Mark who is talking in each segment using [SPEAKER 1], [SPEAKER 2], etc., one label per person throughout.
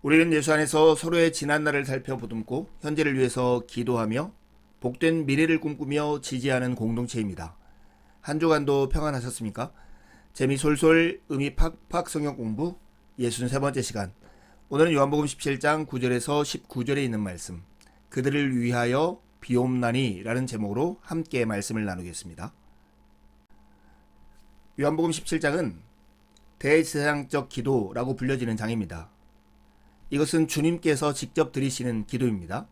[SPEAKER 1] 우리는 예수 안에서 서로의 지난 날을 살펴보듬고 현재를 위해서 기도하며 복된 미래를 꿈꾸며 지지하는 공동체입니다. 한 주간도 평안하셨습니까? 재미솔솔 의미 팍팍 성경 공부 63번째 시간. 오늘은 요한복음 17장 9절에서 19절에 있는 말씀, 그들을 위하여 비옵나니 라는 제목으로 함께 말씀을 나누겠습니다. 요한복음 17장은 대제사장적 기도라고 불려지는 장입니다. 이것은 주님께서 직접 드리시는 기도입니다.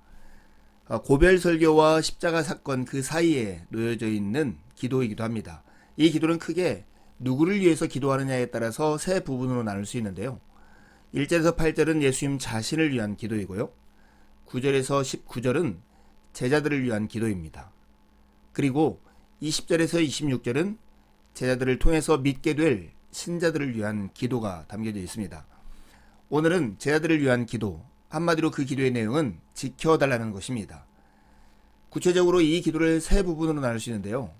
[SPEAKER 1] 고별 설교와 십자가 사건 그 사이에 놓여져 있는 기도이기도 합니다. 이 기도는 크게 누구를 위해서 기도하느냐에 따라서 세 부분으로 나눌 수 있는데요. 1절에서 8절은 예수님 자신을 위한 기도이고요. 9절에서 19절은 제자들을 위한 기도입니다. 그리고 20절에서 26절은 제자들을 통해서 믿게 될 신자들을 위한 기도가 담겨져 있습니다. 오늘은 제자들을 위한 기도, 한마디로 그 기도의 내용은 지켜달라는 것입니다. 구체적으로 이 기도를 세 부분으로 나눌 수 있는데요.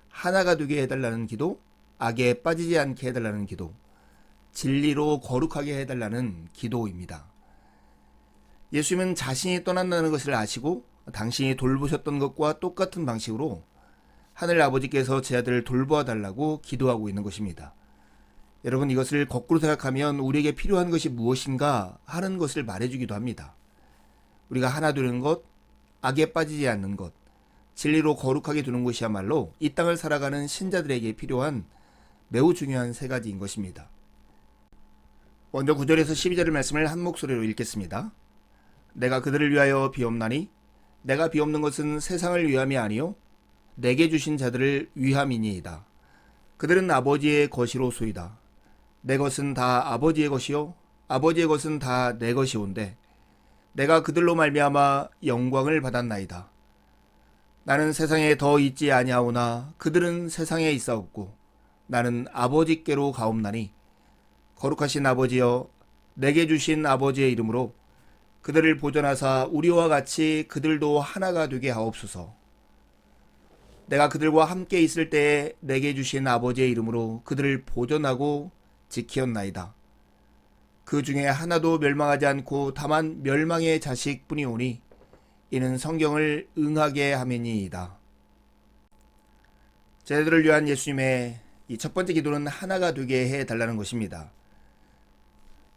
[SPEAKER 1] 하나가 되게 해달라는 기도, 악에 빠지지 않게 해달라는 기도, 진리로 거룩하게 해달라는 기도입니다. 예수님은 자신이 떠난다는 것을 아시고 당신이 돌보셨던 것과 똑같은 방식으로 하늘 아버지께서 제자들을 돌보아 달라고 기도하고 있는 것입니다. 여러분, 이것을 거꾸로 생각하면 우리에게 필요한 것이 무엇인가 하는 것을 말해주기도 합니다. 우리가 하나 되는 것, 악에 빠지지 않는 것, 진리로 거룩하게 두는 것이야말로 이 땅을 살아가는 신자들에게 필요한 매우 중요한 세 가지인 것입니다. 먼저 9절에서 12절의 말씀을 한 목소리로 읽겠습니다. 내가 그들을 위하여 비옵나니 내가 비옵는 것은 세상을 위함이 아니요 내게 주신 자들을 위함이니이다. 그들은 아버지의 것이로소이다. 내 것은 다 아버지의 것이요 아버지의 것은 다 내 것이온데 내가 그들로 말미암아 영광을 받았나이다. 나는 세상에 더 있지 아니하오나 그들은 세상에 있사옵고 나는 아버지께로 가옵나니 거룩하신 아버지여 내게 주신 아버지의 이름으로 그들을 보존하사 우리와 같이 그들도 하나가 되게 하옵소서. 내가 그들과 함께 있을 때에 내게 주신 아버지의 이름으로 그들을 보존하고 지키었나이다. 그 중에 하나도 멸망하지 않고 다만 멸망의 자식뿐이오니 이는 성경을 응하게 함이니이다. 제자들을 위한 예수님의 이 첫 번째 기도는 하나가 되게 해달라는 것입니다.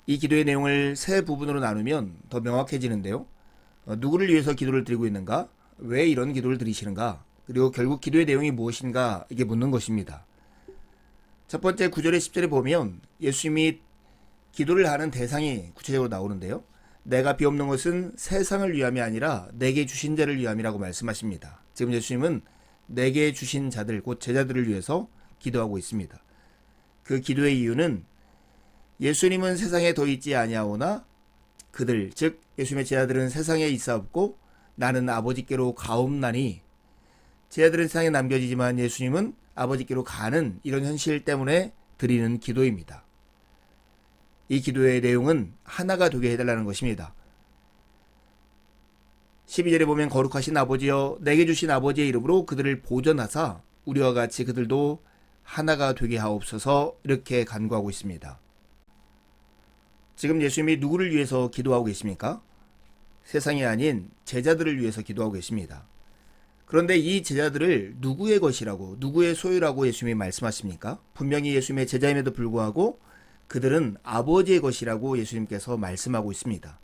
[SPEAKER 1] 이 기도의 내용을 세 부분으로 나누면 더 명확해지는데요. 누구를 위해서 기도를 드리고 있는가? 왜 이런 기도를 드리시는가? 그리고 결국 기도의 내용이 무엇인가? 이게 묻는 것입니다. 첫 번째 9절에 10절에 보면 예수님이 기도를 하는 대상이 구체적으로 나오는데요. 내가 비옵는 것은 세상을 위함이 아니라 내게 주신 자를 위함이라고 말씀하십니다. 지금 예수님은 내게 주신 자들, 곧 제자들을 위해서 기도하고 있습니다. 그 기도의 이유는 예수님은 세상에 더 있지 아니하오나 그들, 즉 예수님의 제자들은 세상에 있사옵고 나는 아버지께로 가옵나니, 제자들은 세상에 남겨지지만 예수님은 아버지께로 가는 이런 현실 때문에 드리는 기도입니다. 이 기도의 내용은 하나가 되게 해달라는 것입니다. 12절에 보면 거룩하신 아버지여 내게 주신 아버지의 이름으로 그들을 보존하사 우리와 같이 그들도 하나가 되게 하옵소서, 이렇게 간구하고 있습니다. 지금 예수님이 누구를 위해서 기도하고 계십니까? 세상이 아닌 제자들을 위해서 기도하고 계십니다. 그런데 이 제자들을 누구의 것이라고, 누구의 소유라고 예수님이 말씀하십니까? 분명히 예수님의 제자임에도 불구하고 그들은 아버지의 것이라고 예수님께서 말씀하고 있습니다.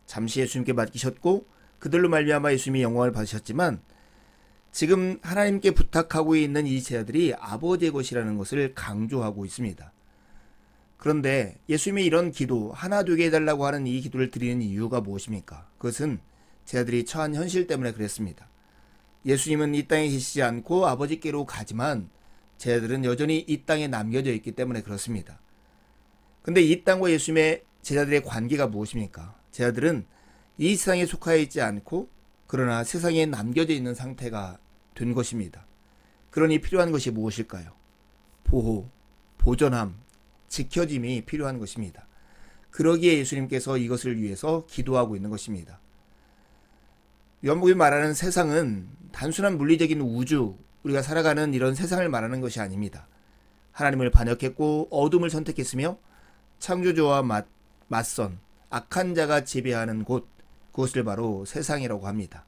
[SPEAKER 1] 잠시 예수님께 맡기셨고 그들로 말미암아 예수님이 영광을 받으셨지만 지금 하나님께 부탁하고 있는 이 제자들이 아버지의 것이라는 것을 강조하고 있습니다. 그런데 예수님이 이런 기도, 하나 되게 해달라고 하는 이 기도를 드리는 이유가 무엇입니까? 그것은 제자들이 처한 현실 때문에 그랬습니다. 예수님은 이 땅에 계시지 않고 아버지께로 가지만 제자들은 여전히 이 땅에 남겨져 있기 때문에 그렇습니다. 근데 이 땅과 예수님의 제자들의 관계가 무엇입니까? 제자들은 이 세상에 속하여 있지 않고 그러나 세상에 남겨져 있는 상태가 된 것입니다. 그러니 필요한 것이 무엇일까요? 보호, 보존함, 지켜짐이 필요한 것입니다. 그러기에 예수님께서 이것을 위해서 기도하고 있는 것입니다. 요한복음이 말하는 세상은 단순한 물리적인 우주, 우리가 살아가는 이런 세상을 말하는 것이 아닙니다. 하나님을 반역했고 어둠을 선택했으며 창조주와 맞선 악한 자가 지배하는 곳, 그것을 바로 세상이라고 합니다.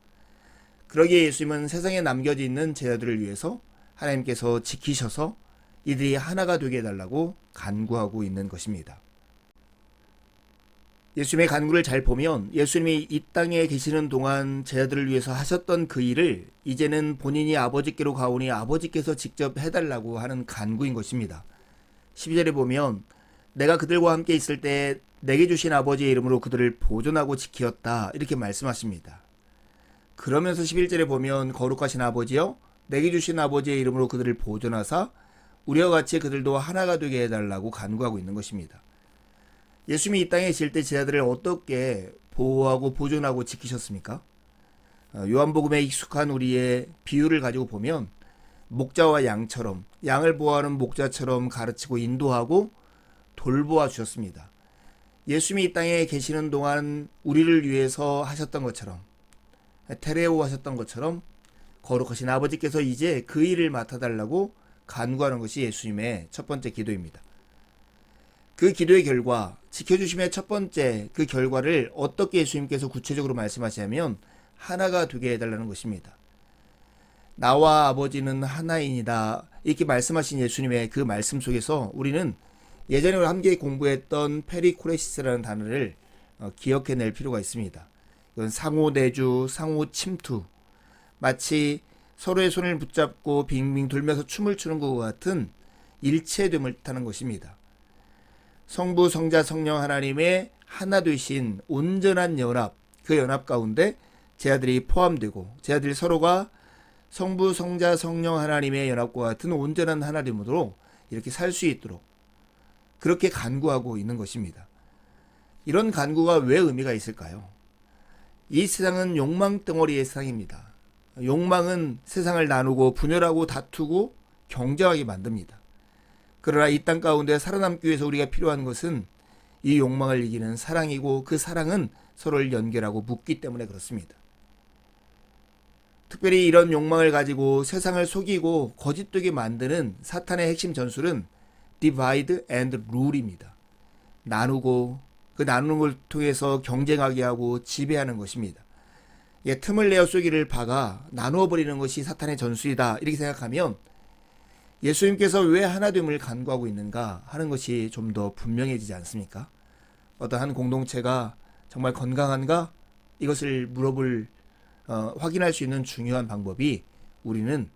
[SPEAKER 1] 그러기에 예수님은 세상에 남겨져 있는 제자들을 위해서 하나님께서 지키셔서 이들이 하나가 되게 해달라고 간구하고 있는 것입니다. 예수님의 간구를 잘 보면 예수님이 이 땅에 계시는 동안 제자들을 위해서 하셨던 그 일을 이제는 본인이 아버지께로 가오니 아버지께서 직접 해달라고 하는 간구인 것입니다. 12절에 보면 내가 그들과 함께 있을 때 내게 주신 아버지의 이름으로 그들을 보존하고 지키었다, 이렇게 말씀하십니다. 그러면서 11절에 보면 거룩하신 아버지여 내게 주신 아버지의 이름으로 그들을 보존하사 우리와 같이 그들도 하나가 되게 해달라고 간구하고 있는 것입니다. 예수님이 이 땅에 계실 때 제자들을 어떻게 보호하고 보존하고 지키셨습니까? 요한복음에 익숙한 우리의 비유를 가지고 보면 목자와 양처럼, 양을 보호하는 목자처럼 가르치고 인도하고 돌보아 주셨습니다. 예수님이 이 땅에 계시는 동안 우리를 위해서 하셨던 것처럼, 테레오 하셨던 것처럼 거룩하신 아버지께서 이제 그 일을 맡아달라고 간구하는 것이 예수님의 첫 번째 기도입니다. 그 기도의 결과, 지켜주심의 첫 번째 그 결과를 어떻게 예수님께서 구체적으로 말씀하시냐면 하나가 되게 해달라는 것입니다. 나와 아버지는 하나이니다, 이렇게 말씀하신 예수님의 그 말씀 속에서 우리는 예전에 함께 공부했던 페리코레시스라는 단어를 기억해낼 필요가 있습니다. 이건 상호내주, 상호침투, 마치 서로의 손을 붙잡고 빙빙 돌면서 춤을 추는 것과 같은 일체됨을 뜻하는 것입니다. 성부, 성자, 성령 하나님의 하나 되신 온전한 연합, 그 연합 가운데 제자들이 포함되고 제자들 서로가 성부, 성자, 성령 하나님의 연합과 같은 온전한 하나됨으로 이렇게 살 수 있도록 그렇게 간구하고 있는 것입니다. 이런 간구가 왜 의미가 있을까요? 이 세상은 욕망 덩어리의 세상입니다. 욕망은 세상을 나누고 분열하고 다투고 경쟁하게 만듭니다. 그러나 이 땅 가운데 살아남기 위해서 우리가 필요한 것은 이 욕망을 이기는 사랑이고 그 사랑은 서로를 연결하고 묶기 때문에 그렇습니다. 특별히 이런 욕망을 가지고 세상을 속이고 거짓되게 만드는 사탄의 핵심 전술은 divide and rule입니다. 나누고 그 나누는 걸 통해서 경쟁하게 하고 지배하는 것입니다. 틈을 내어 쏘기를 박아 나누어 버리는 것이 사탄의 전술이다, 이렇게 생각하면 예수님께서 왜 하나됨을 간구하고 있는가 하는 것이 좀 더 분명해지지 않습니까? 어떤 한 공동체가 정말 건강한가? 이것을 확인할 수 있는 중요한 방법이 우리는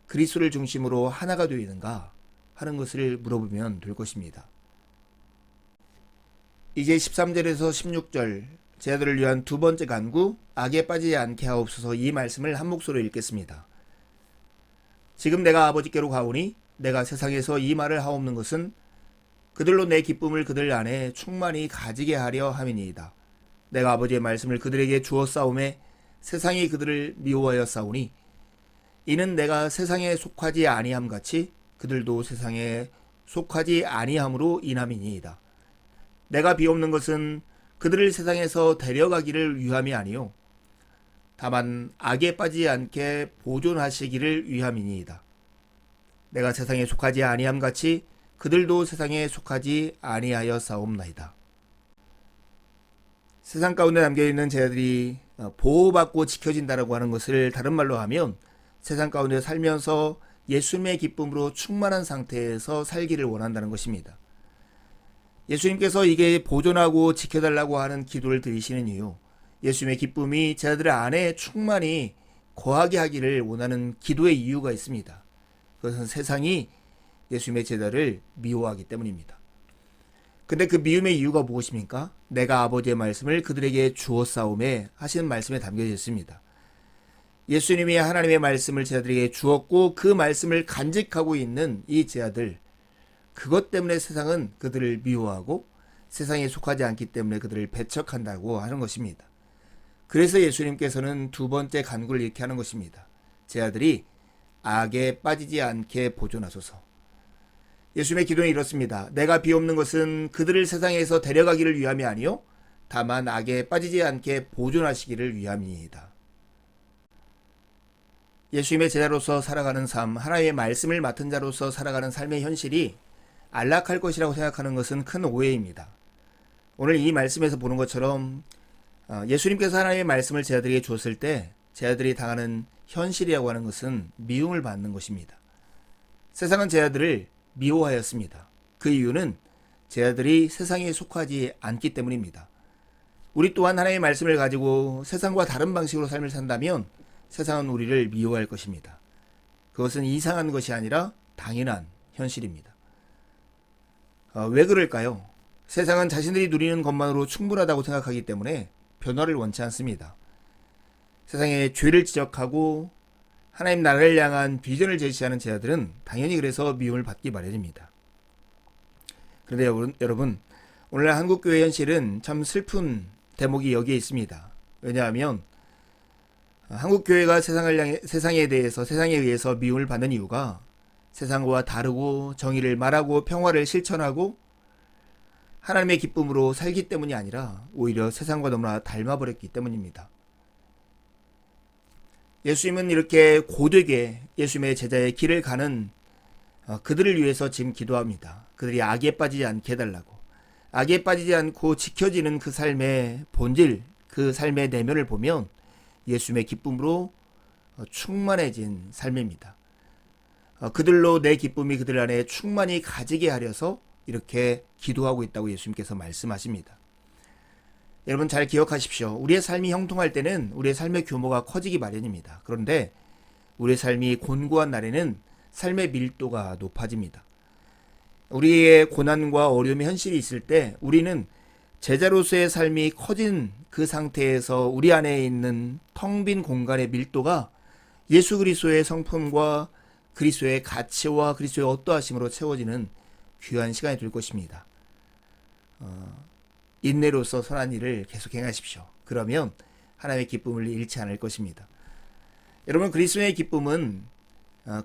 [SPEAKER 1] 그리스도를 중심으로 하나가 되어 있는가 하는 것을 물어보면 될 것입니다. 이제 13절에서 16절 제자들을 위한 두 번째 간구, 악에 빠지지 않게 하옵소서, 이 말씀을 한 목소리로 읽겠습니다. 지금 내가 아버지께로 가오니 내가 세상에서 이 말을 하옵는 것은 그들로 내 기쁨을 그들 안에 충만히 가지게 하려 함이니이다. 내가 아버지의 말씀을 그들에게 주었사오매 세상이 그들을 미워하여 싸우니 이는 내가 세상에 속하지 아니함 같이 그들도 세상에 속하지 아니함으로 인함이니이다. 내가 비옵는 것은 그들을 세상에서 데려가기를 위함이 아니요 다만 악에 빠지지 않게 보존하시기를 위함이니이다. 내가 세상에 속하지 아니함 같이 그들도 세상에 속하지 아니하여 싸움나이다. 세상 가운데 남겨있는 제자들이 보호받고 지켜진다라고 하는 것을 다른 말로 하면 세상 가운데 살면서 예수님의 기쁨으로 충만한 상태에서 살기를 원한다는 것입니다. 예수님께서 이게 보존하고 지켜달라고 하는 기도를 드리시는 이유, 예수님의 기쁨이 제자들 안에 충만히 거하게 하기를 원하는 기도의 이유가 있습니다. 그것은 세상이 예수님의 제자를 미워하기 때문입니다. 근데 그 미움의 이유가 무엇입니까? 내가 아버지의 말씀을 그들에게 주었사오매 하시는 말씀에 담겨져 있습니다. 예수님이 하나님의 말씀을 제자들에게 주었고 그 말씀을 간직하고 있는 이 제자들, 그것 때문에 세상은 그들을 미워하고 세상에 속하지 않기 때문에 그들을 배척한다고 하는 것입니다. 그래서 예수님께서는 두 번째 간구를 이렇게 하는 것입니다. 제자들이 악에 빠지지 않게 보존하소서. 예수님의 기도는 이렇습니다. 내가 비옵는 것은 그들을 세상에서 데려가기를 위함이 아니요 다만 악에 빠지지 않게 보존하시기를 위함이니이다. 예수님의 제자로서 살아가는 삶, 하나님의 말씀을 맡은 자로서 살아가는 삶의 현실이 안락할 것이라고 생각하는 것은 큰 오해입니다. 오늘 이 말씀에서 보는 것처럼 예수님께서 하나님의 말씀을 제자들에게 주었을 때 제자들이 당하는 현실이라고 하는 것은 미움을 받는 것입니다. 세상은 제자들을 미워하였습니다. 그 이유는 제자들이 세상에 속하지 않기 때문입니다. 우리 또한 하나님의 말씀을 가지고 세상과 다른 방식으로 삶을 산다면 세상은 우리를 미워할 것입니다. 그것은 이상한 것이 아니라 당연한 현실입니다. 왜 그럴까요? 세상은 자신들이 누리는 것만으로 충분하다고 생각하기 때문에 변화를 원치 않습니다. 세상의 죄를 지적하고 하나님 나라를 향한 비전을 제시하는 제자들은 당연히 그래서 미움을 받기 마련입니다. 그런데 여러분, 오늘날 한국교회 현실은 참 슬픈 대목이 여기에 있습니다. 왜냐하면 한국교회가 세상에 의해서 미움을 받는 이유가 세상과 다르고 정의를 말하고 평화를 실천하고 하나님의 기쁨으로 살기 때문이 아니라 오히려 세상과 너무나 닮아버렸기 때문입니다. 예수님은 이렇게 고되게 예수님의 제자의 길을 가는 그들을 위해서 지금 기도합니다. 그들이 악에 빠지지 않게 해달라고. 악에 빠지지 않고 지켜지는 그 삶의 본질, 그 삶의 내면을 보면 예수님의 기쁨으로 충만해진 삶입니다. 그들로 내 기쁨이 그들 안에 충만히 가지게 하려서 이렇게 기도하고 있다고 예수님께서 말씀하십니다. 여러분 잘 기억하십시오. 우리의 삶이 형통할 때는 우리의 삶의 규모가 커지기 마련입니다. 그런데 우리의 삶이 곤고한 날에는 삶의 밀도가 높아집니다. 우리의 고난과 어려움의 현실이 있을 때 우리는 제자로서의 삶이 커진 그 상태에서 우리 안에 있는 텅 빈 공간의 밀도가 예수 그리스도의 성품과 그리스도의 가치와 그리스도의 어떠하심으로 채워지는 귀한 시간이 될 것입니다. 인내로서 선한 일을 계속 행하십시오. 그러면 하나님의 기쁨을 잃지 않을 것입니다. 여러분 그리스도의 기쁨은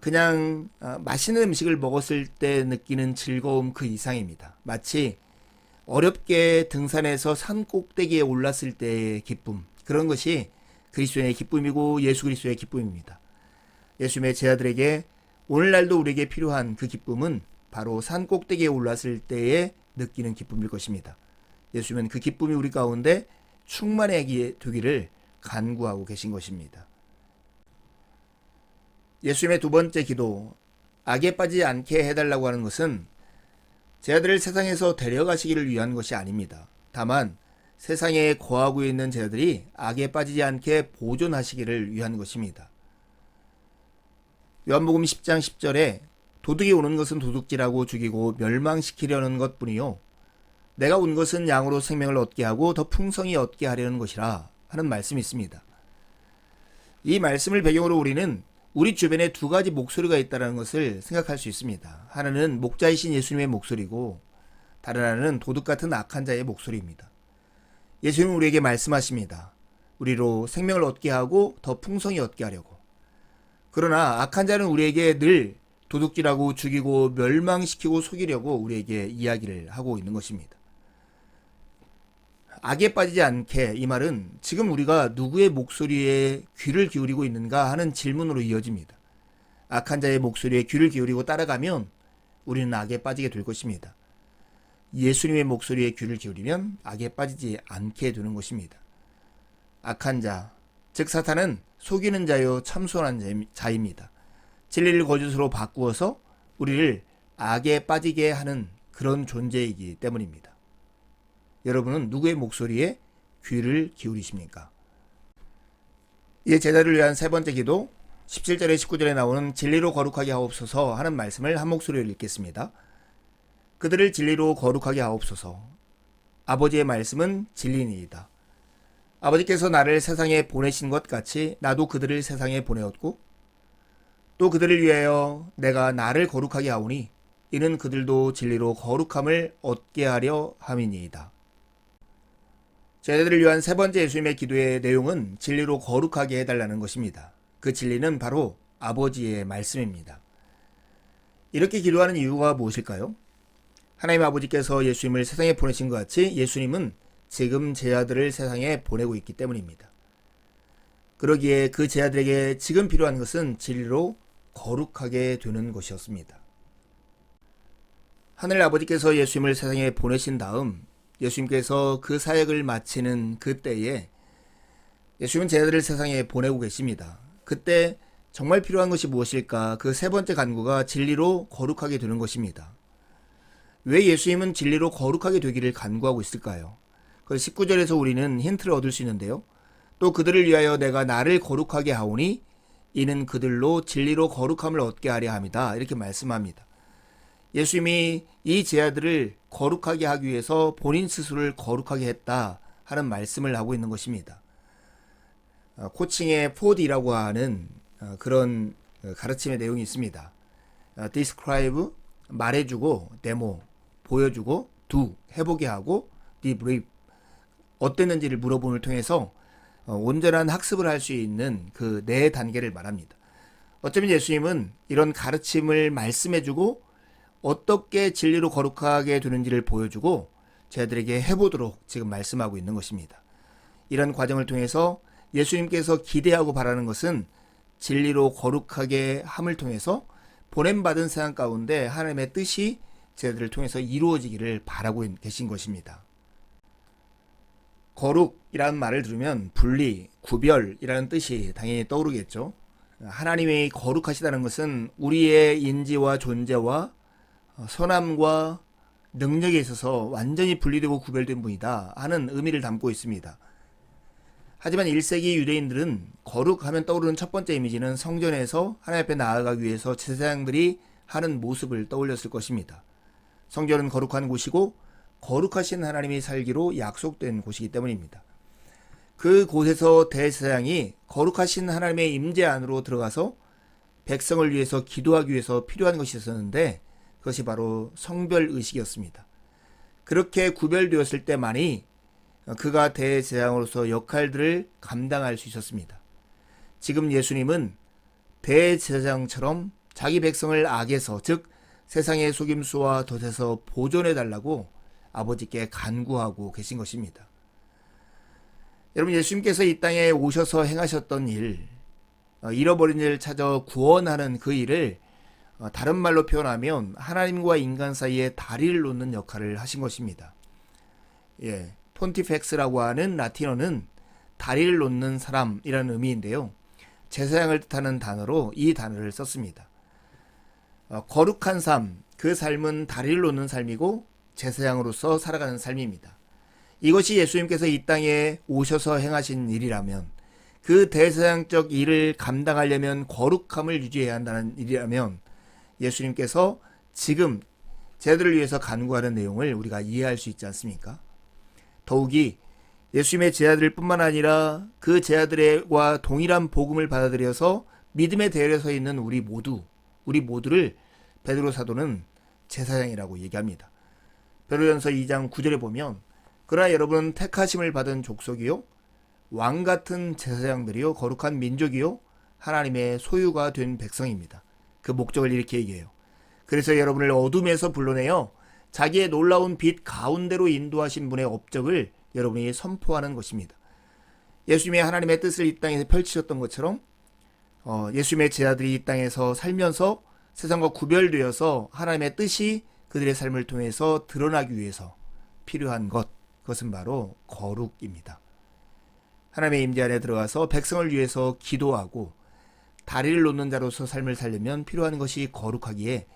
[SPEAKER 1] 그냥 맛있는 음식을 먹었을 때 느끼는 즐거움 그 이상입니다. 마치 어렵게 등산해서 산 꼭대기에 올랐을 때의 기쁨, 그런 것이 그리스도의 기쁨이고 예수 그리스도의 기쁨입니다. 예수님의 제자들에게 오늘날도 우리에게 필요한 그 기쁨은 바로 산 꼭대기에 올랐을 때에 느끼는 기쁨일 것입니다. 예수님은 그 기쁨이 우리 가운데 충만하게 되기를 간구하고 계신 것입니다. 예수님의 두 번째 기도, 악에 빠지지 않게 해달라고 하는 것은 제자들을 세상에서 데려가시기를 위한 것이 아닙니다. 다만 세상에 거하고 있는 제자들이 악에 빠지지 않게 보존하시기를 위한 것입니다. 요한복음 10장 10절에 도둑이 오는 것은 도둑질하고 죽이고 멸망시키려는 것뿐이요 내가 온 것은 양으로 생명을 얻게 하고 더 풍성히 얻게 하려는 것이라 하는 말씀이 있습니다. 이 말씀을 배경으로 우리는 우리 주변에 두 가지 목소리가 있다는 것을 생각할 수 있습니다. 하나는 목자이신 예수님의 목소리고 다른 하나는 도둑 같은 악한 자의 목소리입니다. 예수님은 우리에게 말씀하십니다. 우리로 생명을 얻게 하고 더 풍성히 얻게 하려고. 그러나 악한 자는 우리에게 늘 도둑질하고 죽이고 멸망시키고 속이려고 우리에게 이야기를 하고 있는 것입니다. 악에 빠지지 않게, 이 말은 지금 우리가 누구의 목소리에 귀를 기울이고 있는가 하는 질문으로 이어집니다. 악한 자의 목소리에 귀를 기울이고 따라가면 우리는 악에 빠지게 될 것입니다. 예수님의 목소리에 귀를 기울이면 악에 빠지지 않게 되는 것입니다. 악한 자, 즉 사탄은 속이는 자요 참소한 자입니다. 진리를 거짓으로 바꾸어서 우리를 악에 빠지게 하는 그런 존재이기 때문입니다. 여러분은 누구의 목소리에 귀를 기울이십니까? 이제 제자를 위한 세 번째 기도, 17절에 19절에 나오는 진리로 거룩하게 하옵소서 하는 말씀을 한 목소리로 읽겠습니다. 그들을 진리로 거룩하게 하옵소서. 아버지의 말씀은 진리니이다. 아버지께서 나를 세상에 보내신 것 같이 나도 그들을 세상에 보내었고 또 그들을 위하여 내가 나를 거룩하게 하오니 이는 그들도 진리로 거룩함을 얻게 하려 함이니이다. 제자들을 위한 세 번째 예수님의 기도의 내용은 진리로 거룩하게 해달라는 것입니다. 그 진리는 바로 아버지의 말씀입니다. 이렇게 기도하는 이유가 무엇일까요? 하나님 아버지께서 예수님을 세상에 보내신 것 같이 예수님은 지금 제자들을 세상에 보내고 있기 때문입니다. 그러기에 그 제자들에게 지금 필요한 것은 진리로 거룩하게 되는 것이었습니다. 하늘 아버지께서 예수님을 세상에 보내신 다음 예수님께서 그 사역을 마치는 그때에 예수님은 제자들을 세상에 보내고 계십니다. 그때 정말 필요한 것이 무엇일까? 그 세 번째 간구가 진리로 거룩하게 되는 것입니다. 왜 예수님은 진리로 거룩하게 되기를 간구하고 있을까요? 그 19절에서 우리는 힌트를 얻을 수 있는데요. 또 그들을 위하여 내가 나를 거룩하게 하오니 이는 그들로 진리로 거룩함을 얻게 하려 함이다. 이렇게 말씀합니다. 예수님이 이 제자들을 거룩하게 하기 위해서 본인 스스로를 거룩하게 했다 하는 말씀을 하고 있는 것입니다. 코칭의 4D라고 하는 그런 가르침의 내용이 있습니다. describe, 말해주고, demo, 보여주고, do, 해보게 하고, debrief, 어땠는지를 물어봄을 통해서 온전한 학습을 할 수 있는 그 네 단계를 말합니다. 어쩌면 예수님은 이런 가르침을 말씀해주고 어떻게 진리로 거룩하게 되는지를 보여주고 저희들에게 해보도록 지금 말씀하고 있는 것입니다. 이런 과정을 통해서 예수님께서 기대하고 바라는 것은 진리로 거룩하게 함을 통해서 보냄받은 세상 가운데 하나님의 뜻이 저희들을 통해서 이루어지기를 바라고 계신 것입니다. 거룩이라는 말을 들으면 분리, 구별이라는 뜻이 당연히 떠오르겠죠. 하나님이 거룩하시다는 것은 우리의 인지와 존재와 선함과 능력에 있어서 완전히 분리되고 구별된 분이다 하는 의미를 담고 있습니다. 하지만 1세기 유대인들은 거룩하면 떠오르는 첫 번째 이미지는 성전에서 하나님 앞에 나아가기 위해서 제사장들이 하는 모습을 떠올렸을 것입니다. 성전은 거룩한 곳이고 거룩하신 하나님이 살기로 약속된 곳이기 때문입니다. 그 곳에서 대제사장이 거룩하신 하나님의 임재 안으로 들어가서 백성을 위해서 기도하기 위해서 필요한 것이 있었는데 그것이 바로 성별의식이었습니다. 그렇게 구별되었을 때만이 그가 대제사장으로서 역할들을 감당할 수 있었습니다. 지금 예수님은 대제사장처럼 자기 백성을 악에서, 즉 세상의 속임수와 덫에서 보존해달라고 아버지께 간구하고 계신 것입니다. 여러분, 예수님께서 이 땅에 오셔서 행하셨던 일, 잃어버린 일을 찾아 구원하는 그 일을 다른 말로 표현하면 하나님과 인간 사이에 다리를 놓는 역할을 하신 것입니다. 폰티펙스라고 하는 라틴어는 다리를 놓는 사람이라는 의미인데요. 제사장을 뜻하는 단어로 이 단어를 썼습니다. 거룩한 삶, 그 삶은 다리를 놓는 삶이고 제사장으로서 살아가는 삶입니다. 이것이 예수님께서 이 땅에 오셔서 행하신 일이라면, 그 대제사장적 일을 감당하려면 거룩함을 유지해야 한다는 일이라면 예수님께서 지금 제자들을 위해서 간구하는 내용을 우리가 이해할 수 있지 않습니까? 더욱이 예수님의 제자들 뿐만 아니라 그 제자들과 동일한 복음을 받아들여서 믿음의 대열에 서 있는 우리 모두를 베드로 사도는 제사장이라고 얘기합니다. 베드로전서 2장 9절에 보면 그러나 여러분은 택하심을 받은 족속이요 왕같은 제사장들이요 거룩한 민족이요 하나님의 소유가 된 백성입니다. 그 목적을 이렇게 얘기해요. 그래서 여러분을 어둠에서 불러내어 자기의 놀라운 빛 가운데로 인도하신 분의 업적을 여러분이 선포하는 것입니다. 예수님이 하나님의 뜻을 이 땅에서 펼치셨던 것처럼 예수님의 제자들이 이 땅에서 살면서 세상과 구별되어서 하나님의 뜻이 그들의 삶을 통해서 드러나기 위해서 필요한 것, 그것은 바로 거룩입니다. 하나님의 임재 안에 들어가서 백성을 위해서 기도하고 다리를 놓는 자로서 삶을 살려면 필요한 것이 거룩하기에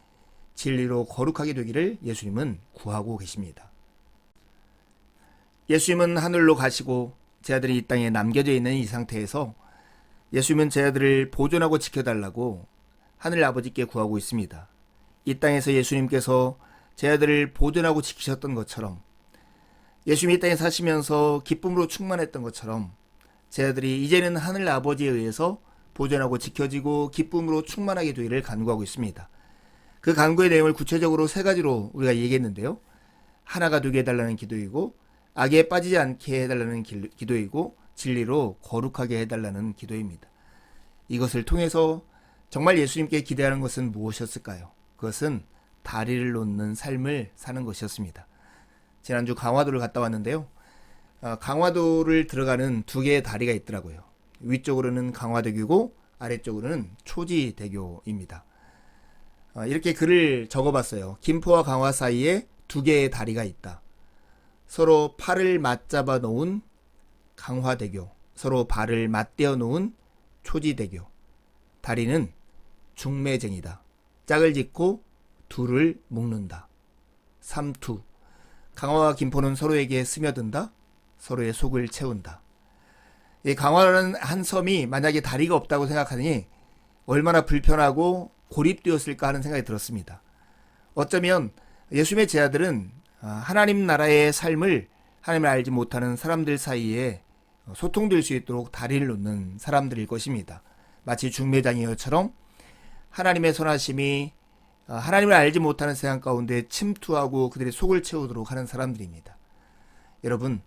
[SPEAKER 1] 진리로 거룩하게 되기를 예수님은 구하고 계십니다. 예수님은 하늘로 가시고 제자들이 이 땅에 남겨져 있는 이 상태에서 예수님은 제자들을 보존하고 지켜달라고 하늘 아버지께 구하고 있습니다. 이 땅에서 예수님께서 제자들을 보존하고 지키셨던 것처럼, 예수님이 이 땅에 사시면서 기쁨으로 충만했던 것처럼 제자들이 이제는 하늘 아버지에 의해서 보존하고 지켜지고 기쁨으로 충만하게 되기를 간구하고 있습니다. 그 간구의 내용을 구체적으로 세 가지로 우리가 얘기했는데요. 하나가 되게 해달라는 기도이고, 악에 빠지지 않게 해달라는 기도이고, 진리로 거룩하게 해달라는 기도입니다. 이것을 통해서 정말 예수님께 기대하는 것은 무엇이었을까요? 그것은 다리를 놓는 삶을 사는 것이었습니다. 지난주 강화도를 갔다 왔는데요. 강화도를 들어가는 두 개의 다리가 있더라고요. 위쪽으로는 강화대교고 아래쪽으로는 초지대교입니다. 이렇게 글을 적어봤어요. 김포와 강화 사이에 두 개의 다리가 있다. 서로 팔을 맞잡아 놓은 강화대교, 서로 발을 맞대어 놓은 초지대교. 다리는 중매쟁이다. 짝을 짓고 둘을 묶는다. 삼투. 강화와 김포는 서로에게 스며든다. 서로의 속을 채운다. 이 강화라는 한 섬이 만약에 다리가 없다고 생각하니 얼마나 불편하고 고립되었을까 하는 생각이 들었습니다. 어쩌면 예수님의 제자들은 하나님 나라의 삶을 하나님을 알지 못하는 사람들 사이에 소통될 수 있도록 다리를 놓는 사람들일 것입니다. 마치 중매장이어처럼 하나님의 선하심이 하나님을 알지 못하는 세상 가운데 침투하고 그들의 속을 채우도록 하는 사람들입니다. 여러분,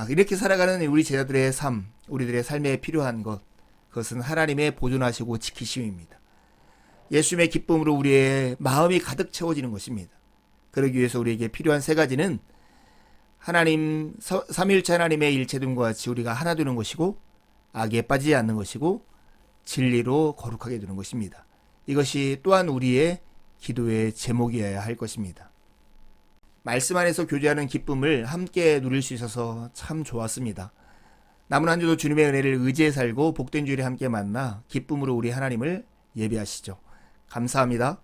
[SPEAKER 1] 이렇게 살아가는 우리 제자들의 삶, 우리들의 삶에 필요한 것, 그것은 하나님의 보존하시고 지키심입니다. 예수님의 기쁨으로 우리의 마음이 가득 채워지는 것입니다. 그러기 위해서 우리에게 필요한 세 가지는 하나님, 삼위일체 하나님의 일체됨과 같이 우리가 하나 되는 것이고, 악에 빠지지 않는 것이고, 진리로 거룩하게 되는 것입니다. 이것이 또한 우리의 기도의 제목이어야 할 것입니다. 말씀 안에서 교제하는 기쁨을 함께 누릴 수 있어서 참 좋았습니다. 남은 한 주도 주님의 은혜를 의지해 살고 복된 주일에 함께 만나 기쁨으로 우리 하나님을 예배하시죠. 감사합니다.